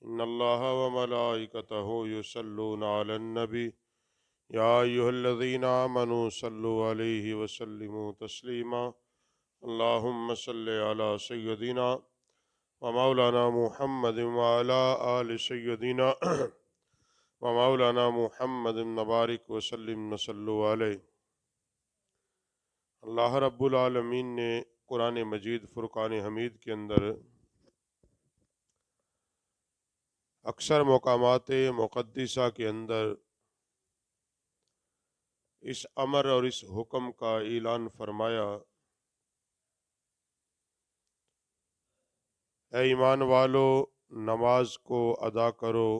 ان اللہ وملائکتہ یصلون علی النبی یا ایھا الذین آمنوا صلوا علیہ وسلموا تسلیما اللہم صلی علی سیدنا ومولانا محمد وعلی آل سیدنا ومولانا محمد مبارک وسلم صلوا علیہ۔ اللہ رب العالمین نے قرآن مجید فرقان حمید کے اندر اکثر مقامات مقدسہ کے اندر اس امر اور اس حکم کا اعلان فرمایا، اے ایمان والو، نماز کو ادا کرو،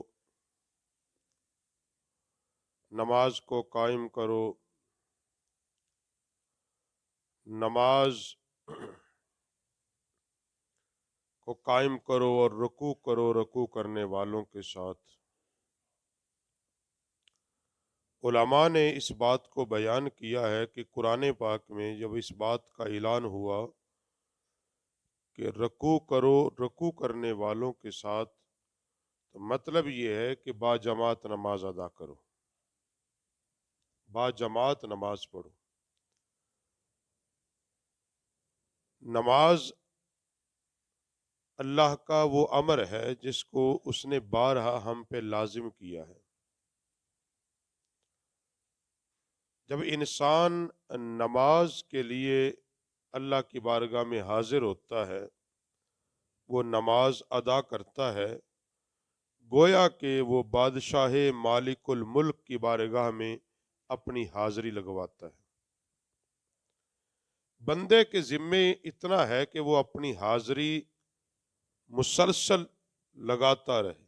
نماز کو قائم کرو، نماز کو قائم کرو اور رکوع کرو رکوع کرنے والوں کے ساتھ۔ علماء نے اس بات کو بیان کیا ہے کہ قرآن پاک میں جب اس بات کا اعلان ہوا کہ رکوع کرو رکوع کرنے والوں کے ساتھ، تو مطلب یہ ہے کہ با جماعت نماز ادا کرو، با جماعت نماز پڑھو۔ نماز اللہ کا وہ امر ہے جس کو اس نے بارہا ہم پہ لازم کیا ہے۔ جب انسان نماز کے لیے اللہ کی بارگاہ میں حاضر ہوتا ہے، وہ نماز ادا کرتا ہے، گویا کہ وہ بادشاہ مالک الملک کی بارگاہ میں اپنی حاضری لگواتا ہے۔ بندے کے ذمے اتنا ہے کہ وہ اپنی حاضری مسلسل لگاتا رہے۔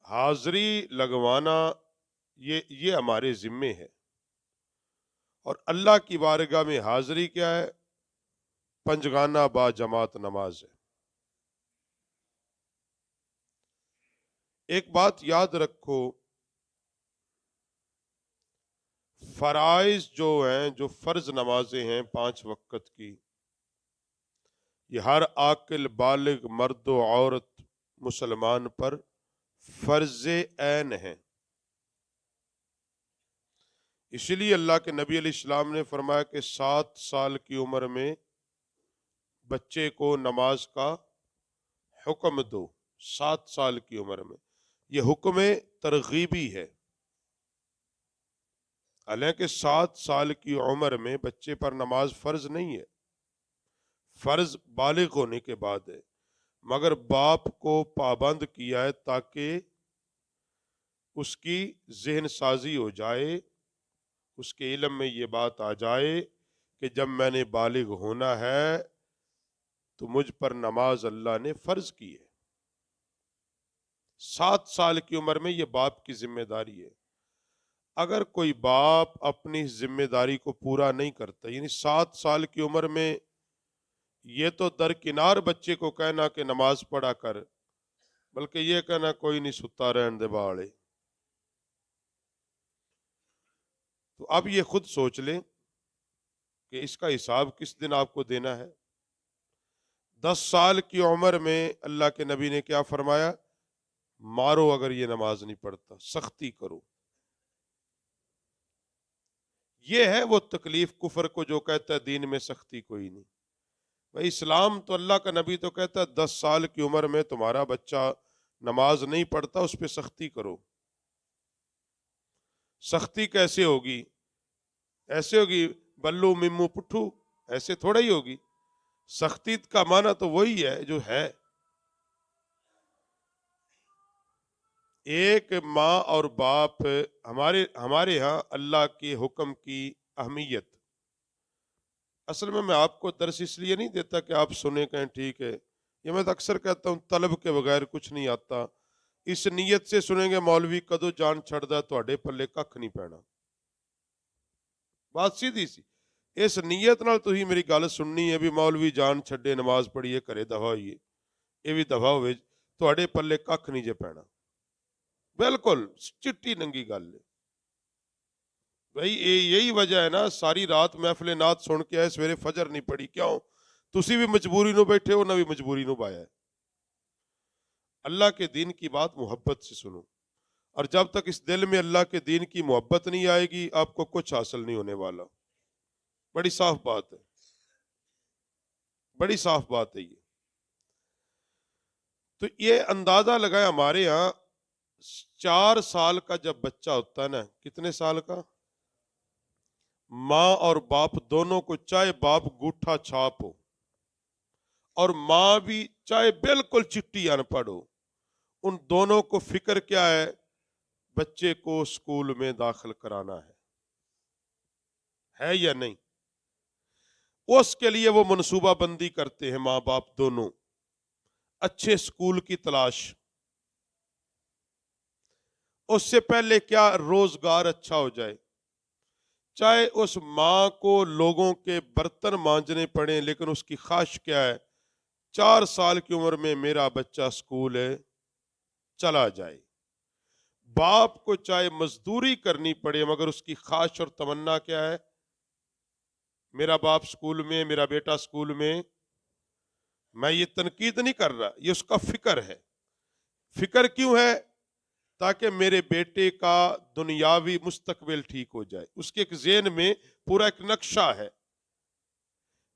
حاضری لگوانا یہ ہمارے ذمے ہے، اور اللہ کی بارگاہ میں حاضری کیا ہے؟ پنجگانہ با جماعت نماز ہے۔ ایک بات یاد رکھو، فرائض جو ہیں، جو فرض نمازیں ہیں 5 وقت کی، یہ ہر عاقل بالغ مرد و عورت مسلمان پر فرض عین ہیں۔ اسی لیے اللہ کے نبی علیہ السلام نے فرمایا کہ 7 سال کی عمر میں بچے کو نماز کا حکم دو۔ 7 سال کی عمر میں، یہ حکم ترغیبی ہے۔ حالانکہ 7 سال کی عمر میں بچے پر نماز فرض نہیں ہے، فرض بالغ ہونے کے بعد ہے، مگر باپ کو پابند کیا ہے تاکہ اس کی ذہن سازی ہو جائے، اس کے علم میں یہ بات آ جائے کہ جب میں نے بالغ ہونا ہے تو مجھ پر نماز اللہ نے فرض کی ہے۔ 7 سال کی عمر میں یہ باپ کی ذمہ داری ہے۔ اگر کوئی باپ اپنی ذمہ داری کو پورا نہیں کرتا، یعنی 7 سال کی عمر میں یہ تو درکنار بچے کو کہنا کہ نماز پڑھا کر، بلکہ یہ کہنا کوئی نہیں ستا رہن دے باڑے، تو اب یہ خود سوچ لیں کہ اس کا حساب کس دن آپ کو دینا ہے۔ 10 سال کی عمر میں اللہ کے نبی نے کیا فرمایا؟ مارو اگر یہ نماز نہیں پڑھتا، سختی کرو۔ یہ ہے وہ تکلیف کفر کو جو کہتا ہے دین میں سختی کوئی نہیں۔ بھائی اسلام تو اللہ کا نبی تو کہتا ہے 10 سال کی عمر میں تمہارا بچہ نماز نہیں پڑھتا، اس پہ سختی کرو۔ سختی کیسے ہوگی؟ ایسے ہوگی بلو ممو پٹھو، ایسے تھوڑا ہی ہوگی۔ سختی کا معنی تو وہی ہے جو ہے۔ ایک ماں اور باپ، ہمارے ہاں اللہ کے حکم کی اہمیت، اصل میں آپ کو درس اس لیے نہیں دیتا کہ آپ سنیں کہیں ٹھیک ہے، یہ میں تو اکثر کہتا ہوں طلب کے بغیر کچھ نہیں آتا۔ اس نیت سے سنیں گے مولوی کدو جان چھڑ دا تواڈے پلے ککھ نہیں پینا، بات سیدھی سی۔ اس نیت نال تسی میری گل سننی ہے بھی مولوی جان چھڈے نماز پڑھیے کرے دفع ہوئیے، یہ بھی دفع ہوئے، تواڈے پلے ککھ نہیں جے پینا، بالکل چٹی ننگی گل ہے۔ بھائی یہی وجہ ہے نا ساری رات محفل نعت سن کے آئے، سویرے فجر نہیں پڑھی، کیوں؟ تسی بھی مجبوری نو بیٹھے ہو، نہ بھی مجبوری نو بایا ہے۔ اللہ کے دین کی بات محبت سے سنو، اور جب تک اس دل میں اللہ کے دین کی محبت نہیں آئے گی آپ کو کچھ حاصل نہیں ہونے والا۔ بڑی صاف بات ہے، بڑی صاف بات ہے یہ۔ تو یہ اندازہ لگائے ہمارے ہاں 4 سال کا جب بچہ ہوتا ہے نا، کتنے سال کا، ماں اور باپ دونوں کو، چاہے باپ گوٹھا چھاپ ہو اور ماں بھی چاہے بالکل چٹی ان پڑھ ہو، ان دونوں کو فکر کیا ہے؟ بچے کو اسکول میں داخل کرانا ہے یا نہیں؟ اس کے لیے وہ منصوبہ بندی کرتے ہیں ماں باپ دونوں، اچھے اسکول کی تلاش، اس سے پہلے کیا روزگار اچھا ہو جائے، چاہے اس ماں کو لوگوں کے برتن مانجنے پڑیں لیکن اس کی خواہش کیا ہے؟ 4 سال کی عمر میں میرا بچہ اسکول ہے چلا جائے۔ باپ کو چاہے مزدوری کرنی پڑے مگر اس کی خواہش اور تمنا کیا ہے؟ میرا باپ اسکول میں، میرا بیٹا اسکول میں۔ میں یہ تنقید نہیں کر رہا، یہ اس کا فکر ہے۔ فکر کیوں ہے؟ تاکہ میرے بیٹے کا دنیاوی مستقبل ٹھیک ہو جائے۔ اس کے ایک ذہن میں پورا ایک نقشہ ہے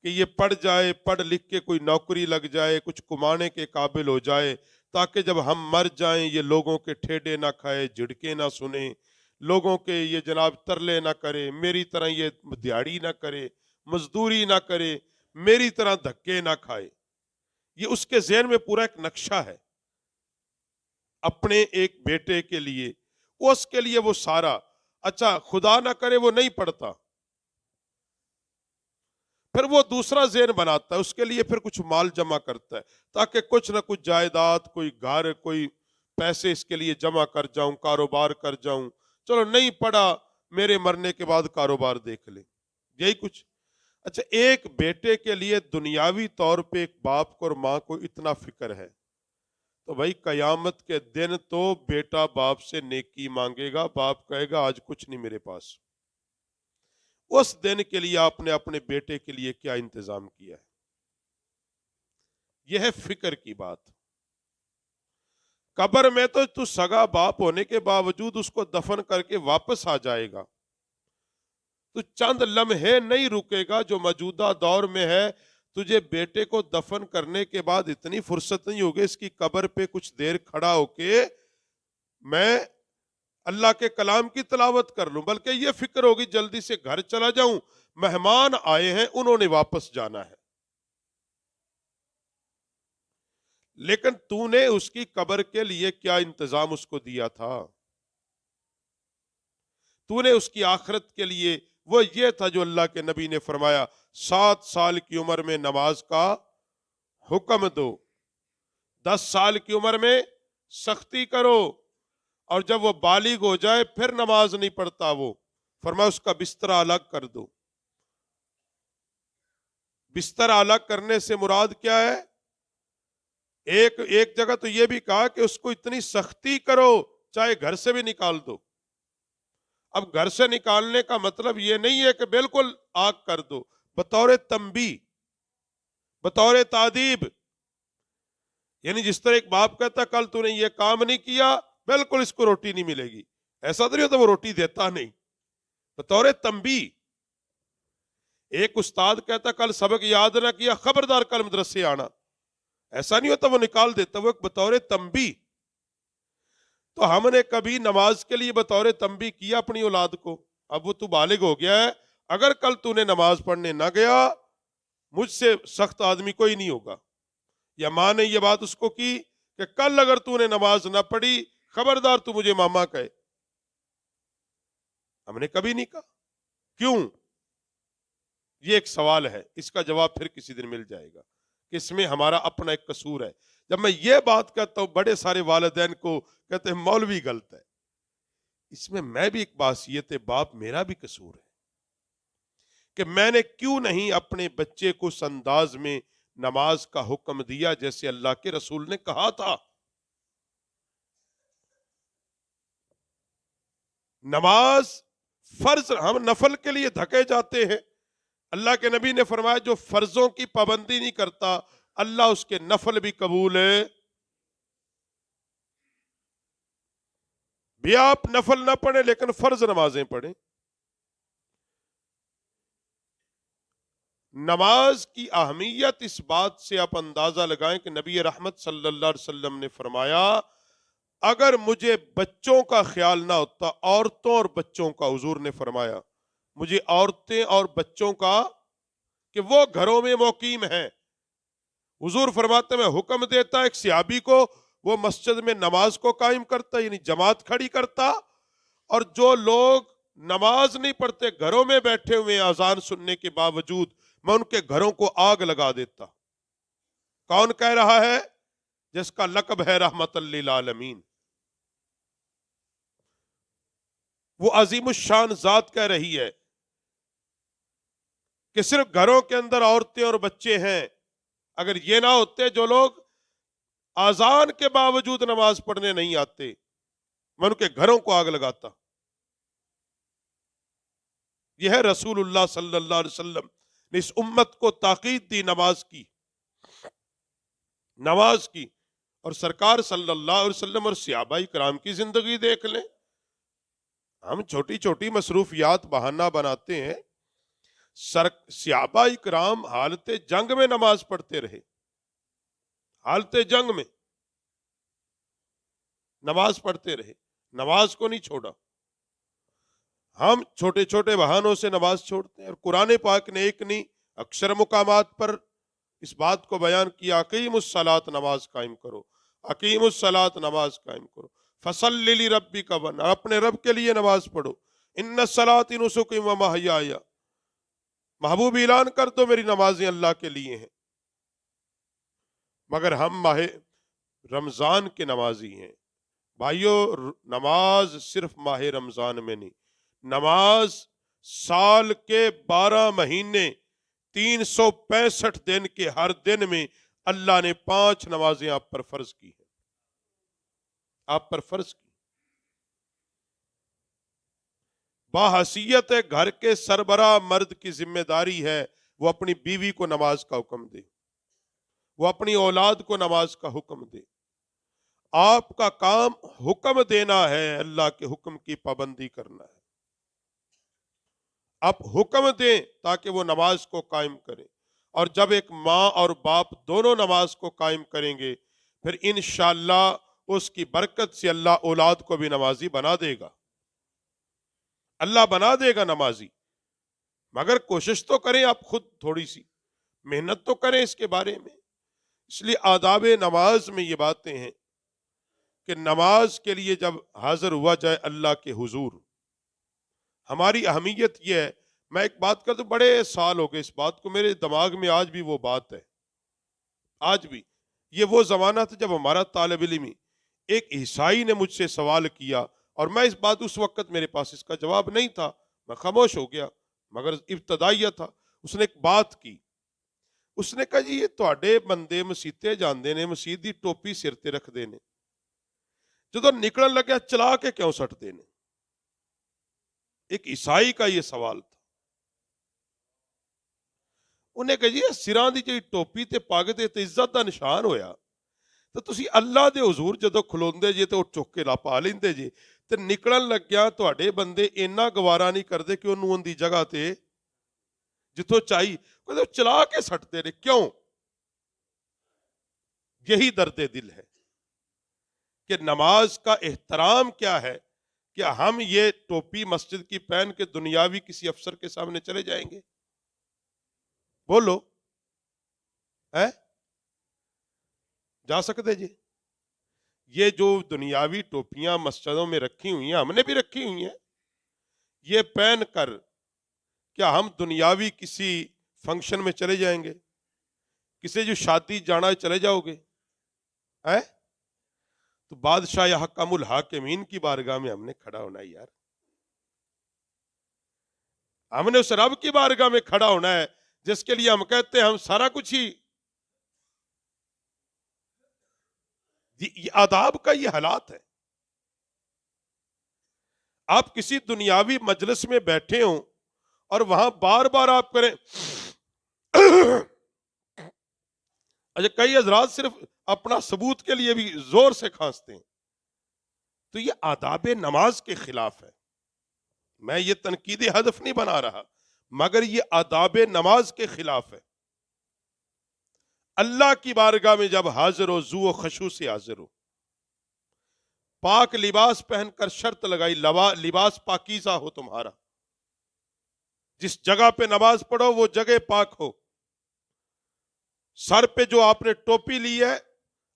کہ یہ پڑھ جائے، پڑھ لکھ کے کوئی نوکری لگ جائے، کچھ کمانے کے قابل ہو جائے، تاکہ جب ہم مر جائیں یہ لوگوں کے ٹھیڈے نہ کھائے، جھڑکے نہ سنے، لوگوں کے یہ جناب ترلے نہ کرے، میری طرح یہ دیہڑی نہ کرے، مزدوری نہ کرے، میری طرح دھکے نہ کھائے۔ یہ اس کے ذہن میں پورا ایک نقشہ ہے اپنے ایک بیٹے کے لیے، اس کے لیے وہ سارا۔ اچھا خدا نہ کرے وہ نہیں پڑھتا، پھر وہ دوسرا ذہن بناتا ہے، اس کے لیے پھر کچھ مال جمع کرتا ہے تاکہ کچھ نہ کچھ جائیداد، کوئی گھر، کوئی پیسے اس کے لیے جمع کر جاؤں، کاروبار کر جاؤں۔ چلو نہیں پڑھا، میرے مرنے کے بعد کاروبار دیکھ لے، یہی کچھ۔ اچھا ایک بیٹے کے لیے دنیاوی طور پہ ایک باپ کو اور ماں کو اتنا فکر ہے تو بھائی قیامت کے دن تو بیٹا باپ سے نیکی مانگے گا، باپ کہے گا آج کچھ نہیں میرے پاس۔ اس دن کے لیے آپ نے اپنے بیٹے کے لیے کیا انتظام کیا ہے؟ یہ ہے فکر کی بات۔ قبر میں تو سگا باپ ہونے کے باوجود اس کو دفن کر کے واپس آ جائے گا، تو چند لمحے نہیں رکے گا جو موجودہ دور میں ہے۔ تجھے بیٹے کو دفن کرنے کے بعد اتنی فرصت نہیں ہوگی اس کی قبر پہ کچھ دیر کھڑا ہو کے میں اللہ کے کلام کی تلاوت کر لوں، بلکہ یہ فکر ہوگی جلدی سے گھر چلا جاؤں، مہمان آئے ہیں انہوں نے واپس جانا ہے۔ لیکن تو نے اس کی قبر کے لیے کیا انتظام اس کو دیا تھا؟ تو نے اس کی آخرت کے لیے وہ یہ تھا جو اللہ کے نبی نے فرمایا 7 سال کی عمر میں نماز کا حکم دو، 10 سال کی عمر میں سختی کرو، اور جب وہ بالغ ہو جائے پھر نماز نہیں پڑھتا وہ، فرمایا اس کا بستر الگ کر دو۔ بستر الگ کرنے سے مراد کیا ہے؟ ایک جگہ تو یہ بھی کہا کہ اس کو اتنی سختی کرو چاہے گھر سے بھی نکال دو۔ اب گھر سے نکالنے کا مطلب یہ نہیں ہے کہ بالکل آگ کر دو، بطور تنبیہ، بطور تعذیب، یعنی جس طرح ایک باپ کہتا کل تو نے یہ کام نہیں کیا بالکل اس کو روٹی نہیں ملے گی، ایسا تو نہیں ہوتا وہ روٹی دیتا نہیں، بطور تنبیہ۔ ایک استاد کہتا کل سبق یاد نہ کیا خبردار کل مدرسے آنا، ایسا نہیں ہوتا وہ نکال دیتا، وہ ایک بطور تنبیہ۔ تو ہم نے کبھی نماز کے لیے بطور تنبیہ کیا اپنی اولاد کو؟ اب وہ تو بالغ ہو گیا ہے، اگر کل تو نے نماز پڑھنے نہ گیا مجھ سے سخت آدمی کوئی نہیں ہوگا۔ یا ماں نے یہ بات اس کو کی کہ کل اگر تو نے نماز نہ پڑھی خبردار تو مجھے ماما کہے، ہم نے کبھی نہیں کہا۔ کیوں؟ یہ ایک سوال ہے، اس کا جواب پھر کسی دن مل جائے گا کہ اس میں ہمارا اپنا ایک قصور ہے۔ جب میں یہ بات کہتا ہوں بڑے سارے والدین کو کہتے ہیں مولوی غلط ہے، اس میں بھی ایک بحثیت باپ میرا بھی قصور ہے کہ میں نے کیوں نہیں اپنے بچے کو اس انداز میں نماز کا حکم دیا جیسے اللہ کے رسول نے کہا تھا۔ نماز فرض، ہم نفل کے لیے دھکے جاتے ہیں، اللہ کے نبی نے فرمایا جو فرضوں کی پابندی نہیں کرتا اللہ اس کے نفل بھی قبول ہے بھی آپ نفل نہ پڑھیں لیکن فرض نمازیں پڑھیں. نماز کی اہمیت اس بات سے آپ اندازہ لگائیں کہ نبی رحمت صلی اللہ علیہ وسلم نے فرمایا اگر مجھے بچوں کا خیال نہ ہوتا، عورتوں اور بچوں کا، حضور نے فرمایا مجھے عورتیں اور بچوں کا، کہ وہ گھروں میں مقیم ہیں. حضور فرماتے میں حکم دیتا ایک صحابی کو، وہ مسجد میں نماز کو قائم کرتا، یعنی جماعت کھڑی کرتا، اور جو لوگ نماز نہیں پڑھتے گھروں میں بیٹھے ہوئے اذان سننے کے باوجود میں ان کے گھروں کو آگ لگا دیتا. کون کہہ رہا ہے؟ جس کا لقب ہے رحمت للعالمین. وہ عظیم الشان ذات کہہ رہی ہے کہ صرف گھروں کے اندر عورتیں اور بچے ہیں. اگر یہ نہ ہوتے جو لوگ اذان کے باوجود نماز پڑھنے نہیں آتے، میں ان کے گھروں کو آگ لگاتا. یہ ہے رسول اللہ صلی اللہ علیہ وسلم نے اس امت کو تاکید دی نماز کی. نماز کی. اور سرکار صلی اللہ علیہ وسلم اور صحابہ کرام کی زندگی دیکھ لیں. ہم چھوٹی چھوٹی مصروفیات بہانہ بناتے ہیں. صحابہ کرام حالت جنگ میں نماز پڑھتے رہے. حالت جنگ میں نماز پڑھتے رہے، نماز کو نہیں چھوڑا. ہم چھوٹے چھوٹے بہانوں سے نماز چھوڑتے ہیں. اور قرآن پاک نے ایک نہیں اکثر مقامات پر اس بات کو بیان کیا، اقیم الصلاۃ، نماز قائم کرو، اقیم الصلاۃ، نماز قائم کرو، فصلی لربک، اپنے رب کے لیے نماز پڑھو، ان الصلاۃ نسک و محیایا، محبوب اعلان کر دو میری نمازیں اللہ کے لیے ہیں. مگر ہم ماہ رمضان کے نمازی ہیں. بھائیو، نماز صرف ماہ رمضان میں نہیں، نماز سال کے 12 مہینے 365 دن کے ہر دن میں اللہ نے 5 نمازیں آپ پر فرض کی ہیں. آپ پر فرض کی. باحیثیت گھر کے سربراہ مرد کی ذمہ داری ہے وہ اپنی بیوی کو نماز کا حکم دے، وہ اپنی اولاد کو نماز کا حکم دے. آپ کا کام حکم دینا ہے، اللہ کے حکم کی پابندی کرنا ہے. آپ حکم دیں تاکہ وہ نماز کو قائم کریں. اور جب ایک ماں اور باپ دونوں نماز کو قائم کریں گے پھر انشاءاللہ اس کی برکت سے اللہ اولاد کو بھی نمازی بنا دے گا. اللہ بنا دے گا نمازی. مگر کوشش تو کریں آپ خود، تھوڑی سی محنت تو کریں اس کے بارے میں. اس لیے آداب نماز میں یہ باتیں ہیں کہ نماز کے لیے جب حاضر ہوا جائے اللہ کے حضور، ہماری اہمیت یہ ہے. میں ایک بات کرتا ہوں، بڑے سال ہو گئے اس بات کو، میرے دماغ میں آج بھی وہ بات ہے. آج بھی یہ وہ زمانہ تھا جب ہمارا طالب علم، ایک عیسائی نے مجھ سے سوال کیا، اور میں اس بات، اس وقت میرے پاس اس کا جواب نہیں تھا، میں خاموش ہو گیا، مگر ابتدائیہ تھا. اس نے ایک بات کی، اس نے کہا جی یہ تواڈے بندے مسیتے جاندے نے، مسیت دی ٹوپی سر تے رکھ دے نے، جدو نکلن لگیا چلا کے کیوں سٹ دے نے؟ ایک عیسائی کا یہ سوال تھا. انہیں کہا جی سراں دی جی ٹوپی تے پگ تے عزت دا نشان ہویا، تو تسی اللہ دے حضور جدو کھلوندے جے تے وہ چک کے لا پا لیندے جے، تے نکلن لگیا تواڈے بندے اینا گوارا نہیں کردے کہ انہوں ان دی جگہ تے جتوں چاہی کہ چلا کے سٹتے نے. کیوں؟ یہی درد دل ہے کہ نماز کا احترام کیا ہے کہ ہم یہ ٹوپی مسجد کی پہن کے دنیاوی کسی افسر کے سامنے چلے جائیں گے؟ بولو، ہے جا سکتے جی؟ یہ جو دنیاوی ٹوپیاں مسجدوں میں رکھی ہوئی ہیں، ہم نے بھی رکھی ہوئی ہیں، یہ پہن کر کیا ہم دنیاوی کسی فنکشن میں چلے جائیں گے؟ کسی جو شادی جانا چلے جاؤ گے؟ ہے تو بادشاہ یا حکم الحاکمین کی بارگاہ میں ہم نے کھڑا ہونا ہے یار. ہم نے اس رب کی بارگاہ میں کھڑا ہونا ہے جس کے لیے ہم کہتے ہیں ہم سارا کچھ ہی. یہ آداب کا یہ حالات ہے. آپ کسی دنیاوی مجلس میں بیٹھے ہوں اور وہاں بار بار آپ کریں. اچھا، کئی حضرات صرف اپنا ثبوت کے لیے بھی زور سے کھانستے ہیں تو یہ آداب نماز کے خلاف ہے. میں یہ تنقید ہدف نہیں بنا رہا، مگر یہ آداب نماز کے خلاف ہے. اللہ کی بارگاہ میں جب حاضر ہو، ذو و خشوع سے حاضر ہو، پاک لباس پہن کر شرط لگائی، لباس پاکیزہ ہو تمہارا، جس جگہ پہ نماز پڑھو وہ جگہ پاک ہو. سر پہ جو آپ نے ٹوپی لی ہے،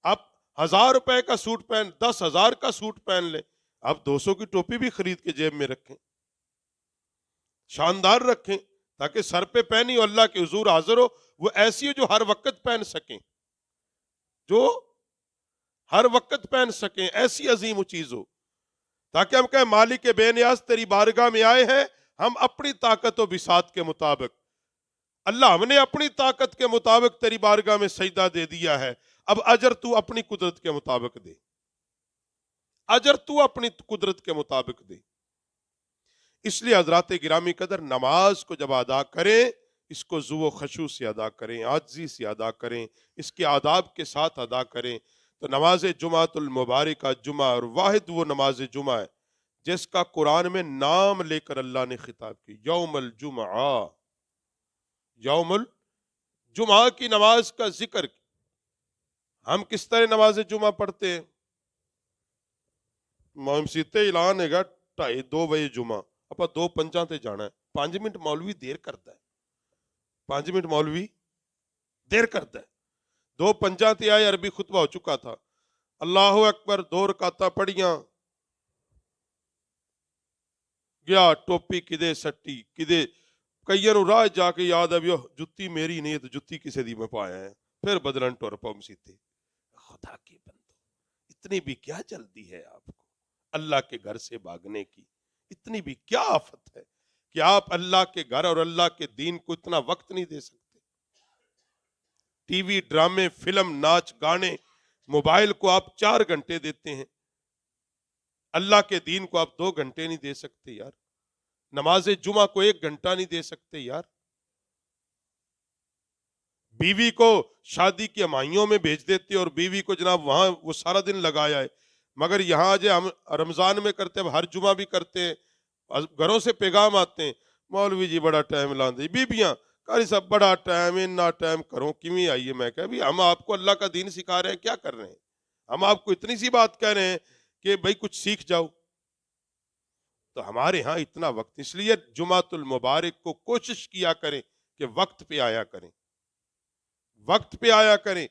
آپ 1000 روپے کا سوٹ پہن، 10,000 کا سوٹ پہن لیں، آپ 200 کی ٹوپی بھی خرید کے جیب میں رکھیں، شاندار رکھیں، تاکہ سر پہ پہنی ہو، اللہ کے حضور حاضر ہو، وہ ایسی ہو جو ہر وقت پہن سکیں، جو ہر وقت پہن سکیں، ایسی عظیم چیز ہو، تاکہ ہم کہیں مالک بے نیاز تیری بارگاہ میں آئے ہیں، ہم اپنی طاقت و بساط کے مطابق، اللہ ہم نے اپنی طاقت کے مطابق تیری بارگاہ میں سجدہ دے دیا ہے، اب اجر تو اپنی قدرت کے مطابق دے، اجر تو اپنی قدرت کے مطابق دے. اس لیے حضرات گرامی قدر، نماز کو جب ادا کریں، اس کو ذو و خشوع سے ادا کریں، عاجزی سے ادا کریں، اس کے آداب کے ساتھ ادا کریں. تو نماز جمعۃ المبارکہ، جمعہ، اور واحد وہ نماز جمعہ ہے جس کا قرآن میں نام لے کر اللہ نے خطاب کی، یوم الجمعہ، یوم الجمعہ کی نماز کا ذکر. ہم کس طرح نماز جمعہ پڑھتے ہیں؟ مسجد اعلان ہے گا 2:30 بجے جمعہ، اپا 2:05 تے جانا ہے، 5 منٹ مولوی دیر کرتا ہے، 5 منٹ مولوی دیر کرتا ہے. 2:05 تے آئے، عربی خطبہ ہو چکا تھا، اللہ اکبر، 2 رکعتاں پڑھیاں، گیا ٹوپی کدے سٹی کدے، کئی نو راہ جا کے یاد ہے جتی میری نہیں تو جتی کسے دی میں پایا ہے، پھر بدلن ٹور پاؤ مسیتے. خدا کی بندو، اتنی بھی کیا جلدی ہے آپ کو اللہ کے گھر سے بھاگنے کی؟ اتنی بھی کیا آفت ہے کہ آپ اللہ کے گھر اور اللہ کے دین کو اتنا وقت نہیں دے سکتے؟ ٹی وی، ڈرامے، فلم، ناچ گانے، موبائل کو آپ 4 گھنٹے دیتے ہیں، اللہ کے دین کو آپ 2 گھنٹے نہیں دے سکتے یار، نماز جمعہ کو 1 گھنٹہ نہیں دے سکتے یار. بیوی کو شادی کی امائیوں میں بھیج دیتے اور بیوی کو جناب وہاں وہ سارا دن لگایا ہے، مگر یہاں جو ہم رمضان میں کرتے ہیں، ہر جمعہ بھی کرتے ہیں، گھروں سے پیغام آتے ہیں، مولوی جی بڑا ٹائم لاندے، بیبیاں قاری صاحب بڑا ٹائم، اتنا ٹائم کروں کیویں آئیے. میں کہا بھی ہم آپ کو اللہ کا دین سکھا رہے ہیں، کیا کر رہے ہیں؟ ہم آپ کو اتنی سی بات کہہ رہے ہیں کہ بھائی کچھ سیکھ جاؤ. تو ہمارے ہاں اتنا وقت، اس لیے جمعۃ المبارک کو کوشش کیا کریں کہ وقت پہ آیا کریں، وقت پہ آیا کریں.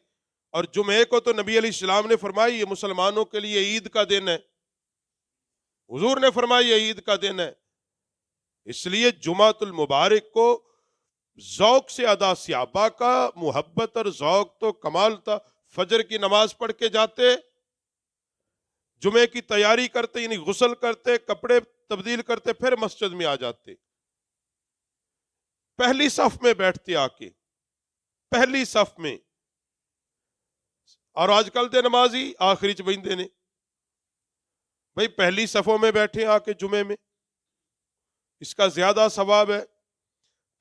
اور جمعے کو تو نبی علیہ السلام نے فرمائی یہ مسلمانوں کے لیے عید کا دن ہے، حضور نے فرمایا یہ عید کا دن ہے. اس لیے جمعۃ المبارک کو ذوق سے ادا، صحابہ کا محبت اور ذوق تو کمال تھا. فجر کی نماز پڑھ کے جاتے، جمعے کی تیاری کرتے، یعنی غسل کرتے، کپڑے تبدیل کرتے، پھر مسجد میں آ جاتے، پہلی صف میں بیٹھتے آ کے، پہلی صف میں. اور آج کل دے نمازی آخری چ بہندے نے، بھائی پہلی صفوں میں بیٹھے آ کے جمعے میں، اس کا زیادہ ثواب ہے.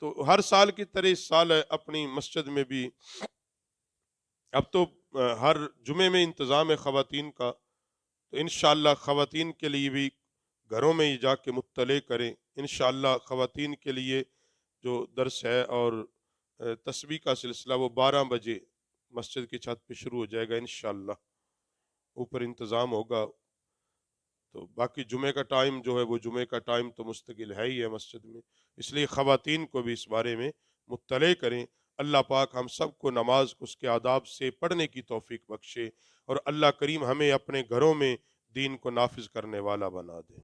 تو ہر سال کی طرح اس سال ہے اپنی مسجد میں بھی، اب تو ہر جمعے میں انتظام ہے خواتین کا، تو انشاءاللہ خواتین کے لیے بھی گھروں میں ہی جا کے مطلع کریں. انشاءاللہ خواتین کے لیے جو درس ہے اور تسبیح کا سلسلہ وہ 12 بجے مسجد کی چھت پہ شروع ہو جائے گا انشاءاللہ، اوپر انتظام ہوگا. تو باقی جمعے کا ٹائم جو ہے وہ جمعے کا ٹائم تو مستقل ہے ہی ہے مسجد میں، اس لیے خواتین کو بھی اس بارے میں مطلع کریں. اللہ پاک ہم سب کو نماز کو اس کے آداب سے پڑھنے کی توفیق بخشے، اور اللہ کریم ہمیں اپنے گھروں میں دین کو نافذ کرنے والا بنا دے.